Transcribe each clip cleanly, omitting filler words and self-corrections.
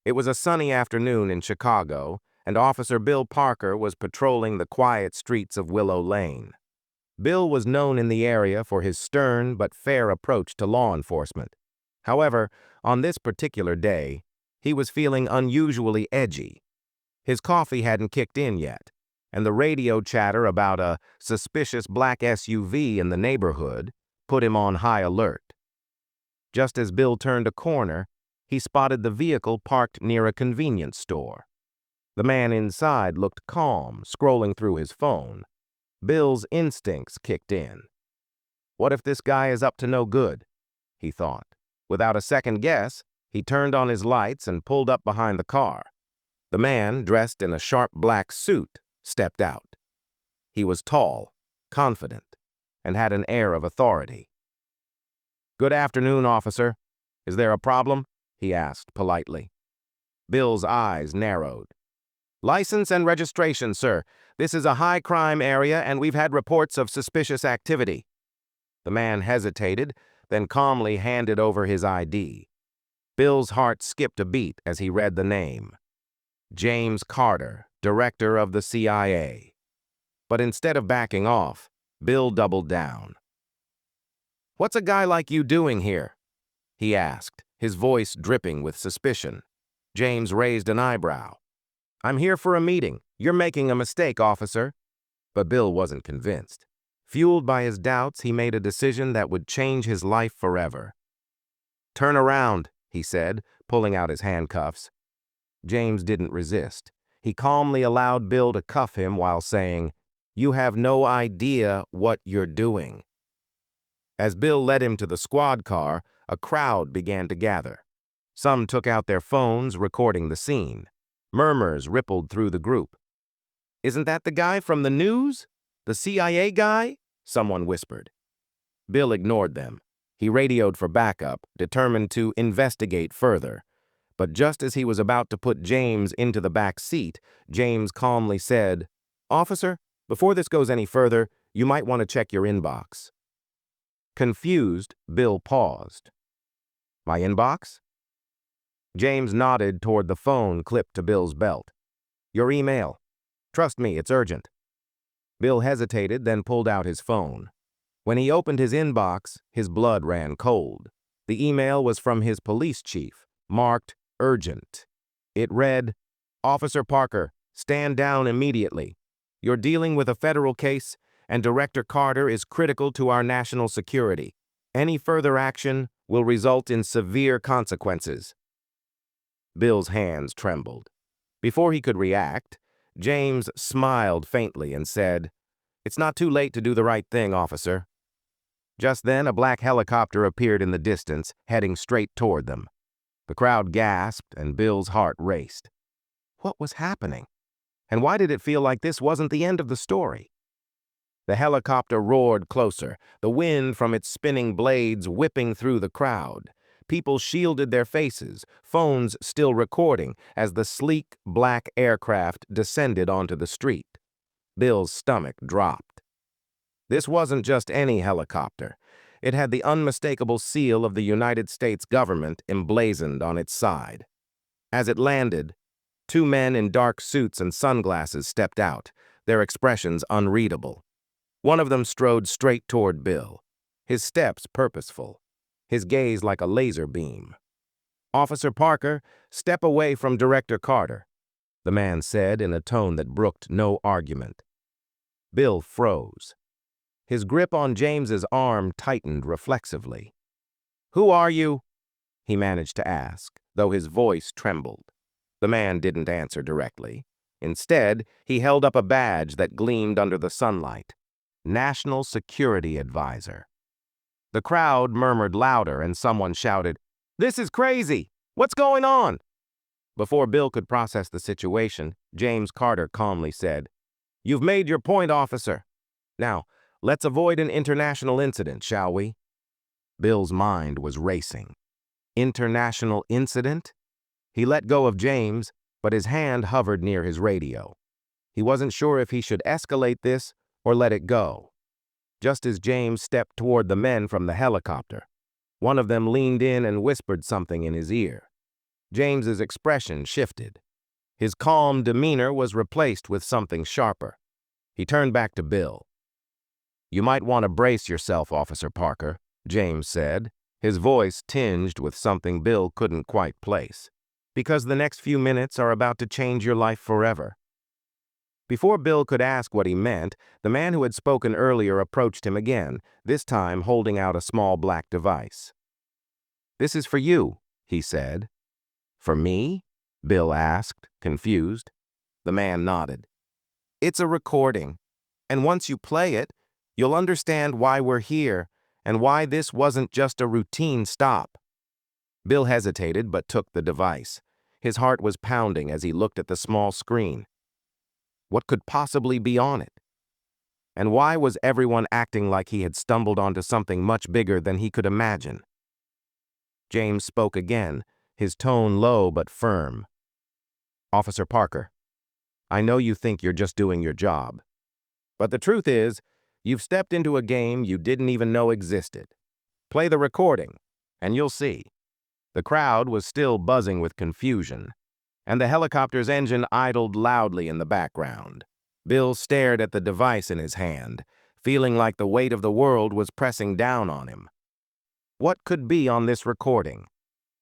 It was a sunny afternoon in Chicago, and Officer Bill Parker was patrolling the quiet streets of Willow Lane. Bill was known in the area for his stern but fair approach to law enforcement. However, on this particular day, he was feeling unusually edgy. His coffee hadn't kicked in yet, and the radio chatter about a suspicious black SUV in the neighborhood put him on high alert. Just as Bill turned a corner, he spotted the vehicle parked near a convenience store. The man inside looked calm, scrolling through his phone. Bill's instincts kicked in. What if this guy is up to no good? He thought. Without a second guess, he turned on his lights and pulled up behind the car. The man, dressed in a sharp black suit, stepped out. He was tall, confident, and had an air of authority. "Good afternoon, officer. Is there a problem?" he asked politely. Bill's eyes narrowed. "License and registration, sir. This is a high-crime area and we've had reports of suspicious activity." The man hesitated, then calmly handed over his ID. Bill's heart skipped a beat as he read the name. James Carter, director of the CIA. But instead of backing off, Bill doubled down. "What's a guy like you doing here?" he asked, his voice dripping with suspicion. James raised an eyebrow. "I'm here for a meeting. You're making a mistake, officer." But Bill wasn't convinced. Fueled by his doubts, he made a decision that would change his life forever. "Turn around," he said, pulling out his handcuffs. James didn't resist. He calmly allowed Bill to cuff him while saying, "You have no idea what you're doing." As Bill led him to the squad car, a crowd began to gather. Some took out their phones, recording the scene. Murmurs rippled through the group. "Isn't that the guy from the news? The CIA guy?" someone whispered. Bill ignored them. He radioed for backup, determined to investigate further. But just as he was about to put James into the back seat, James calmly said, "Officer, before this goes any further, you might want to check your inbox." Confused, Bill paused. "My inbox?" James nodded toward the phone clipped to Bill's belt. "Your email. Trust me, it's urgent." Bill hesitated, then pulled out his phone. When he opened his inbox, his blood ran cold. The email was from his police chief, marked urgent. It read, "Officer Parker, stand down immediately. You're dealing with a federal case, and Director Carter is critical to our national security. Any further action will result in severe consequences." Bill's hands trembled. Before he could react, James smiled faintly and said, "It's not too late to do the right thing, officer." Just then, a black helicopter appeared in the distance, heading straight toward them. The crowd gasped, and Bill's heart raced. What was happening? And why did it feel like this wasn't the end of the story? The helicopter roared closer, the wind from its spinning blades whipping through the crowd. People shielded their faces, phones still recording, as the sleek, black aircraft descended onto the street. Bill's stomach dropped. This wasn't just any helicopter. It had the unmistakable seal of the United States government emblazoned on its side. As it landed, two men in dark suits and sunglasses stepped out, their expressions unreadable. One of them strode straight toward Bill, his steps purposeful, his gaze like a laser beam. "Officer Parker, step away from Director Carter," the man said in a tone that brooked no argument. Bill froze. His grip on James's arm tightened reflexively. "Who are you?" he managed to ask, though his voice trembled. The man didn't answer directly. Instead, he held up a badge that gleamed under the sunlight. National Security Advisor. The crowd murmured louder and someone shouted, "This is crazy! What's going on?" Before Bill could process the situation, James Carter calmly said, "You've made your point, officer. Now, let's avoid an international incident, shall we?" Bill's mind was racing. International incident? He let go of James, but his hand hovered near his radio. He wasn't sure if he should escalate this or let it go. Just as James stepped toward the men from the helicopter, one of them leaned in and whispered something in his ear. James's expression shifted. His calm demeanor was replaced with something sharper. He turned back to Bill. "You might want to brace yourself, Officer Parker," James said, his voice tinged with something Bill couldn't quite place. "Because the next few minutes are about to change your life forever." Before Bill could ask what he meant, the man who had spoken earlier approached him again, this time holding out a small black device. "This is for you," he said. "For me?" Bill asked, confused. The man nodded. "It's a recording, and once you play it, you'll understand why we're here and why this wasn't just a routine stop." Bill hesitated but took the device. His heart was pounding as he looked at the small screen. What could possibly be on it? And why was everyone acting like he had stumbled onto something much bigger than he could imagine? James spoke again, his tone low but firm. "Officer Parker, I know you think you're just doing your job. But the truth is, you've stepped into a game you didn't even know existed. Play the recording, and you'll see." The crowd was still buzzing with confusion, and the helicopter's engine idled loudly in the background. Bill stared at the device in his hand, feeling like the weight of the world was pressing down on him. What could be on this recording?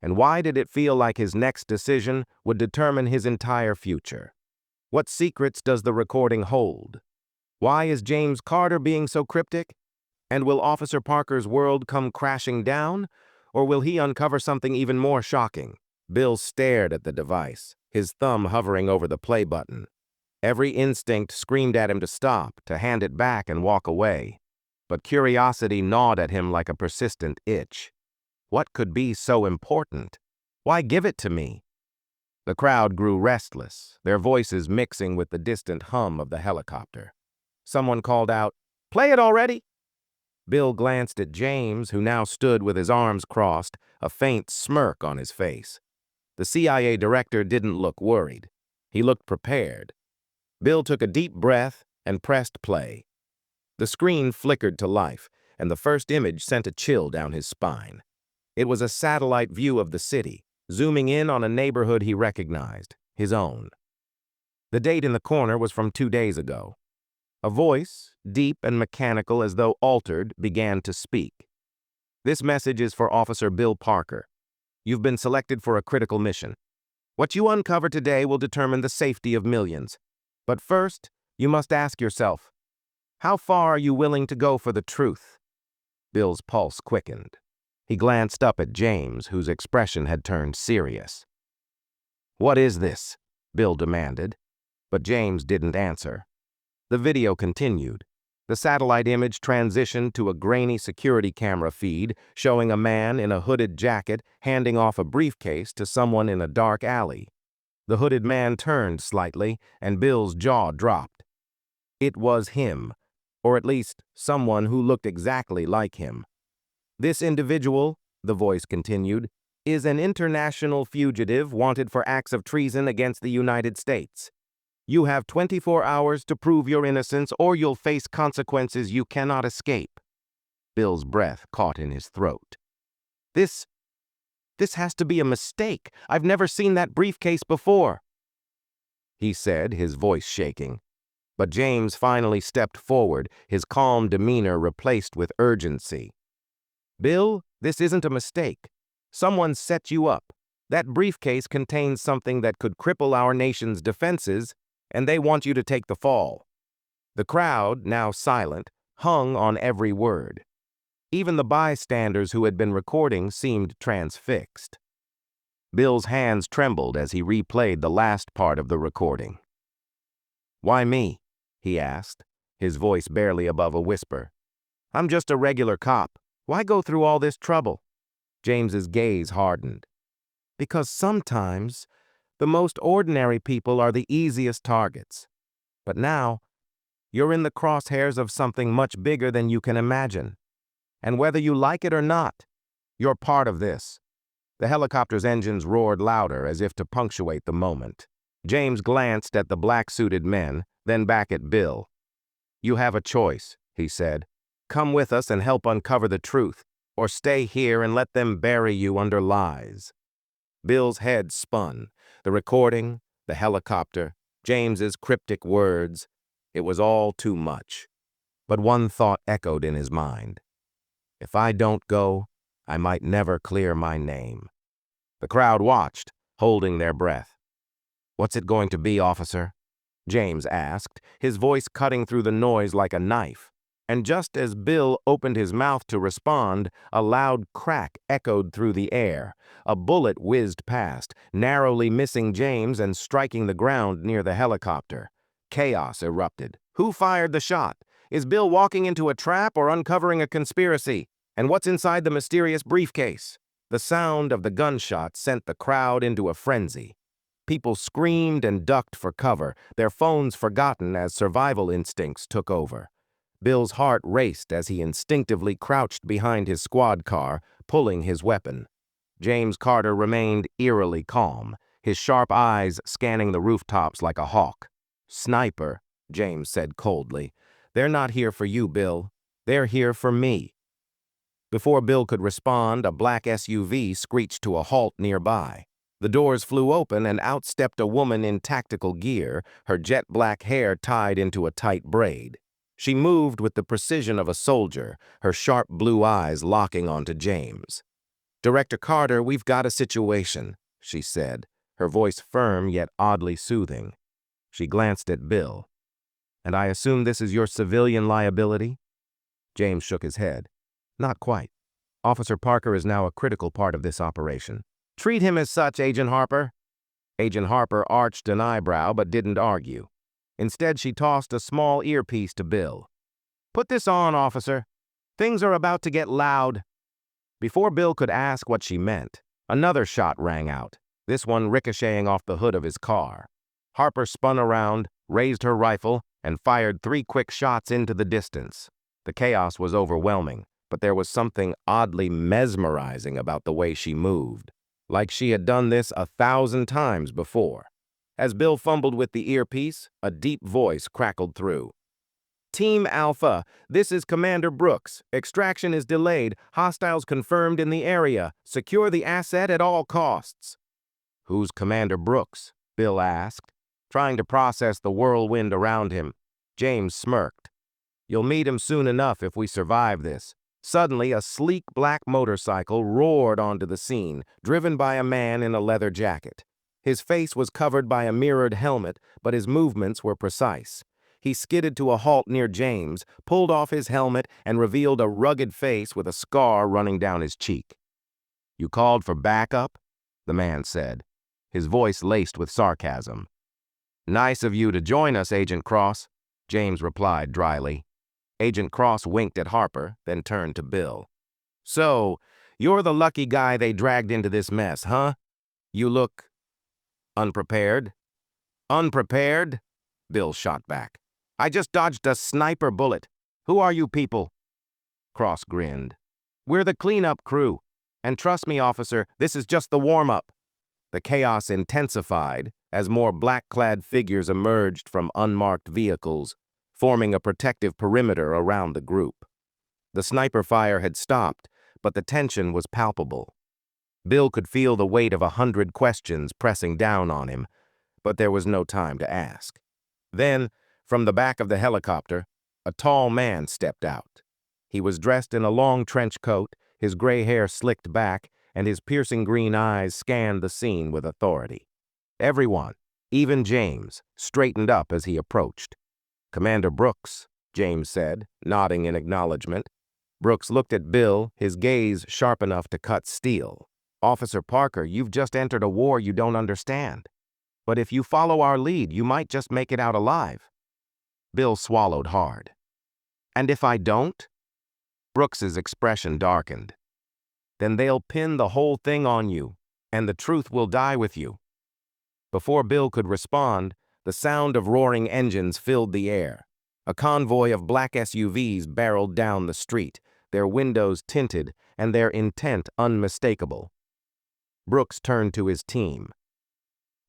And why did it feel like his next decision would determine his entire future? What secrets does the recording hold? Why is James Carter being so cryptic? And will Officer Parker's world come crashing down? Or will he uncover something even more shocking? Bill stared at the device, his thumb hovering over the play button. Every instinct screamed at him to stop, to hand it back and walk away. But curiosity gnawed at him like a persistent itch. What could be so important? Why give it to me? The crowd grew restless, their voices mixing with the distant hum of the helicopter. Someone called out, "Play it already!" Bill glanced at James, who now stood with his arms crossed, a faint smirk on his face. The CIA director didn't look worried. He looked prepared. Bill took a deep breath and pressed play. The screen flickered to life, and the first image sent a chill down his spine. It was a satellite view of the city, zooming in on a neighborhood he recognized, his own. The date in the corner was from 2 days ago. A voice, deep and mechanical as though altered, began to speak. "This message is for Officer Bill Parker. You've been selected for a critical mission. What you uncover today will determine the safety of millions. But first, you must ask yourself, how far are you willing to go for the truth?" Bill's pulse quickened. He glanced up at James, whose expression had turned serious. "What is this?" Bill demanded. But James didn't answer. The video continued. The satellite image transitioned to a grainy security camera feed showing a man in a hooded jacket handing off a briefcase to someone in a dark alley. The hooded man turned slightly, and Bill's jaw dropped. It was him, or at least someone who looked exactly like him. "This individual," the voice continued, "is an international fugitive wanted for acts of treason against the United States. You have 24 hours to prove your innocence, or you'll face consequences you cannot escape." Bill's breath caught in his throat. This has to be a mistake. I've never seen that briefcase before," he said, his voice shaking. But James finally stepped forward, his calm demeanor replaced with urgency. "Bill, this isn't a mistake. Someone set you up. That briefcase contains something that could cripple our nation's defenses, and they want you to take the fall." The crowd, now silent, hung on every word. Even the bystanders who had been recording seemed transfixed. Bill's hands trembled as he replayed the last part of the recording. "Why me?" he asked, his voice barely above a whisper. "I'm just a regular cop. Why go through all this trouble?" James's gaze hardened. "Because sometimes the most ordinary people are the easiest targets. But now, you're in the crosshairs of something much bigger than you can imagine. And whether you like it or not, you're part of this." The helicopter's engines roared louder as if to punctuate the moment. James glanced at the black-suited men, then back at Bill. "You have a choice," he said. "Come with us and help uncover the truth, or stay here and let them bury you under lies." Bill's head spun. The recording, the helicopter, James's cryptic words. It was all too much. But one thought echoed in his mind. If I don't go, I might never clear my name. The crowd watched, holding their breath. "What's it going to be, officer?" James asked, his voice cutting through the noise like a knife. And just as Bill opened his mouth to respond, a loud crack echoed through the air. A bullet whizzed past, narrowly missing James and striking the ground near the helicopter. Chaos erupted. Who fired the shot? Is Bill walking into a trap or uncovering a conspiracy? And what's inside the mysterious briefcase? The sound of the gunshot sent the crowd into a frenzy. People screamed and ducked for cover, their phones forgotten as survival instincts took over. Bill's heart raced as he instinctively crouched behind his squad car, pulling his weapon. James Carter remained eerily calm, his sharp eyes scanning the rooftops like a hawk. "Sniper," James said coldly. "They're not here for you, Bill. They're here for me." Before Bill could respond, a black SUV screeched to a halt nearby. The doors flew open and out stepped a woman in tactical gear, her jet-black hair tied into a tight braid. She moved with the precision of a soldier, her sharp blue eyes locking onto James. "Director Carter, we've got a situation," she said, her voice firm yet oddly soothing. She glanced at Bill. "And I assume this is your civilian liability?" James shook his head. "Not quite. Officer Parker is now a critical part of this operation." "Treat him as such, Agent Harper." Agent Harper arched an eyebrow but didn't argue. Instead, she tossed a small earpiece to Bill. "Put this on, officer. Things are about to get loud." Before Bill could ask what she meant, another shot rang out, this one ricocheting off the hood of his car. Harper spun around, raised her rifle, and fired 3 quick shots into the distance. The chaos was overwhelming, but there was something oddly mesmerizing about the way she moved, like she had done this 1,000 times before. As Bill fumbled with the earpiece, a deep voice crackled through. "Team Alpha, this is Commander Brooks. Extraction is delayed. Hostiles confirmed in the area. Secure the asset at all costs." "Who's Commander Brooks?" Bill asked, trying to process the whirlwind around him. James smirked. "You'll meet him soon enough if we survive this." Suddenly, a sleek black motorcycle roared onto the scene, driven by a man in a leather jacket. His face was covered by a mirrored helmet, but his movements were precise. He skidded to a halt near James, pulled off his helmet, and revealed a rugged face with a scar running down his cheek. "You called for backup?" the man said, his voice laced with sarcasm. "Nice of you to join us, Agent Cross," James replied dryly. Agent Cross winked at Harper, then turned to Bill. "So, you're the lucky guy they dragged into this mess, huh? You look unprepared." "Unprepared?" Bill shot back. "I just dodged a sniper bullet. Who are you people?" Cross grinned. "We're the cleanup crew. And trust me, officer, this is just the warm-up." The chaos intensified as more black-clad figures emerged from unmarked vehicles, forming a protective perimeter around the group. The sniper fire had stopped, but the tension was palpable. Bill could feel the weight of 100 questions pressing down on him, but there was no time to ask. Then, from the back of the helicopter, a tall man stepped out. He was dressed in a long trench coat, his gray hair slicked back, and his piercing green eyes scanned the scene with authority. Everyone, even James, straightened up as he approached. "Commander Brooks," James said, nodding in acknowledgement. Brooks looked at Bill, his gaze sharp enough to cut steel. "Officer Parker, you've just entered a war you don't understand. But if you follow our lead, you might just make it out alive." Bill swallowed hard. "And if I don't?" Brooks's expression darkened. "Then they'll pin the whole thing on you, and the truth will die with you." Before Bill could respond, the sound of roaring engines filled the air. A convoy of black SUVs barreled down the street, their windows tinted and their intent unmistakable. Brooks turned to his team.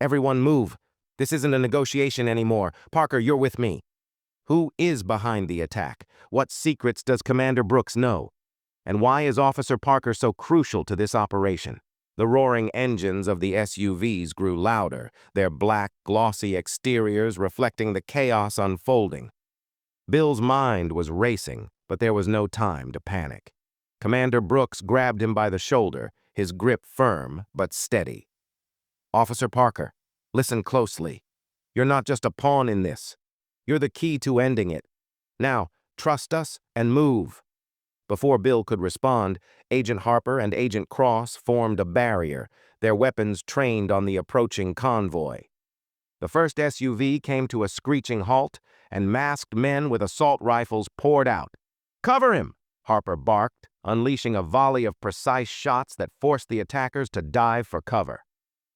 "Everyone move. This isn't a negotiation anymore. Parker, you're with me." Who is behind the attack? What secrets does Commander Brooks know? And why is Officer Parker so crucial to this operation? The roaring engines of the SUVs grew louder, their black, glossy exteriors reflecting the chaos unfolding. Bill's mind was racing, but there was no time to panic. Commander Brooks grabbed him by the shoulder, his grip firm but steady. "Officer Parker, listen closely. You're not just a pawn in this. You're the key to ending it. Now, trust us and move." Before Bill could respond, Agent Harper and Agent Cross formed a barrier, their weapons trained on the approaching convoy. The first SUV came to a screeching halt, and masked men with assault rifles poured out. "Cover him!" Harper barked, unleashing a volley of precise shots that forced the attackers to dive for cover.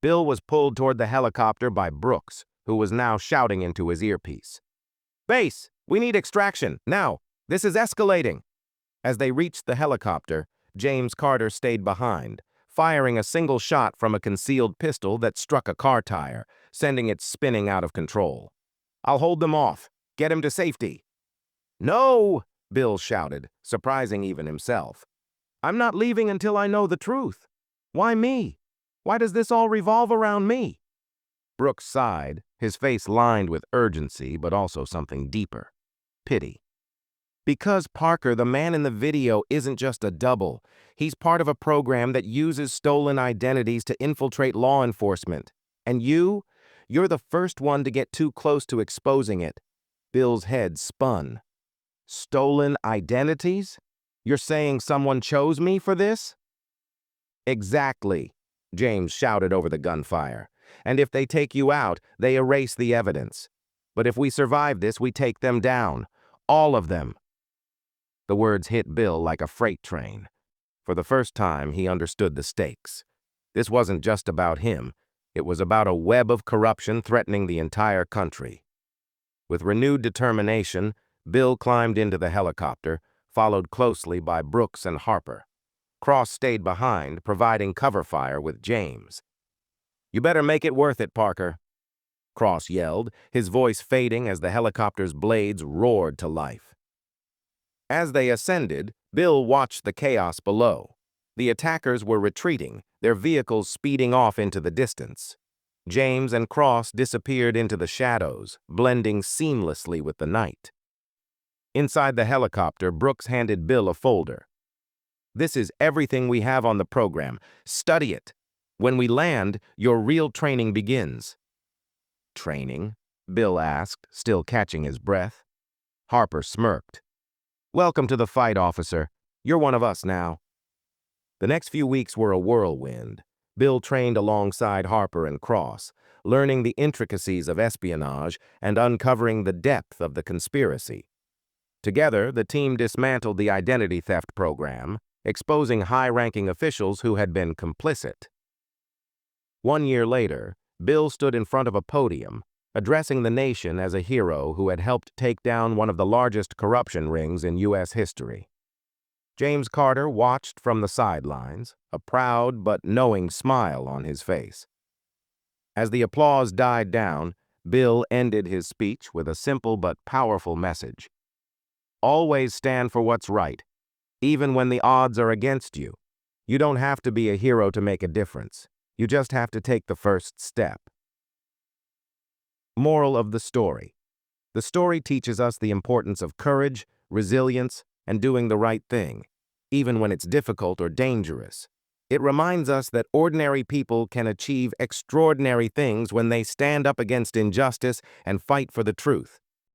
Bill was pulled toward the helicopter by Brooks, who was now shouting into his earpiece. "Base, we need extraction, now! This is escalating!" As they reached the helicopter, James Carter stayed behind, firing a single shot from a concealed pistol that struck a car tire, sending it spinning out of control. "I'll hold them off. Get him to safety." "No!" Bill shouted, surprising even himself. "I'm not leaving until I know the truth. Why me? Why does this all revolve around me?" Brooks sighed, his face lined with urgency but also something deeper: pity. "Because, Parker, the man in the video isn't just a double. He's part of a program that uses stolen identities to infiltrate law enforcement. And you're the first one to get too close to exposing it." Bill's head spun. "Stolen identities? You're saying someone chose me for this?" "Exactly," James shouted over the gunfire. "And if they take you out, they erase the evidence. But if we survive this, we take them down. All of them." The words hit Bill like a freight train. For the first time, he understood the stakes. This wasn't just about him. It was about a web of corruption threatening the entire country. With renewed determination, Bill climbed into the helicopter, followed closely by Brooks and Harper. Cross stayed behind, providing cover fire with James. "You better make it worth it, Parker," Cross yelled, his voice fading as the helicopter's blades roared to life. As they ascended, Bill watched the chaos below. The attackers were retreating, their vehicles speeding off into the distance. James and Cross disappeared into the shadows, blending seamlessly with the night. Inside the helicopter, Brooks handed Bill a folder. "This is everything we have on the program. Study it. When we land, your real training begins." "Training?" Bill asked, still catching his breath. Harper smirked. "Welcome to the fight, officer. You're one of us now." The next few weeks were a whirlwind. Bill trained alongside Harper and Cross, learning the intricacies of espionage and uncovering the depth of the conspiracy. Together, the team dismantled the identity theft program, exposing high-ranking officials who had been complicit. 1 year later, Bill stood in front of a podium, addressing the nation as a hero who had helped take down one of the largest corruption rings in U.S. history. James Carter watched from the sidelines, a proud but knowing smile on his face. As the applause died down, Bill ended his speech with a simple but powerful message. "Always stand for what's right, even when the odds are against you. You don't have to be a hero to make a difference. You just have to take the first step." Moral of the story. The story teaches us the importance of courage, resilience, and doing the right thing, even when it's difficult or dangerous. It reminds us that ordinary people can achieve extraordinary things when they stand up against injustice and fight for the truth.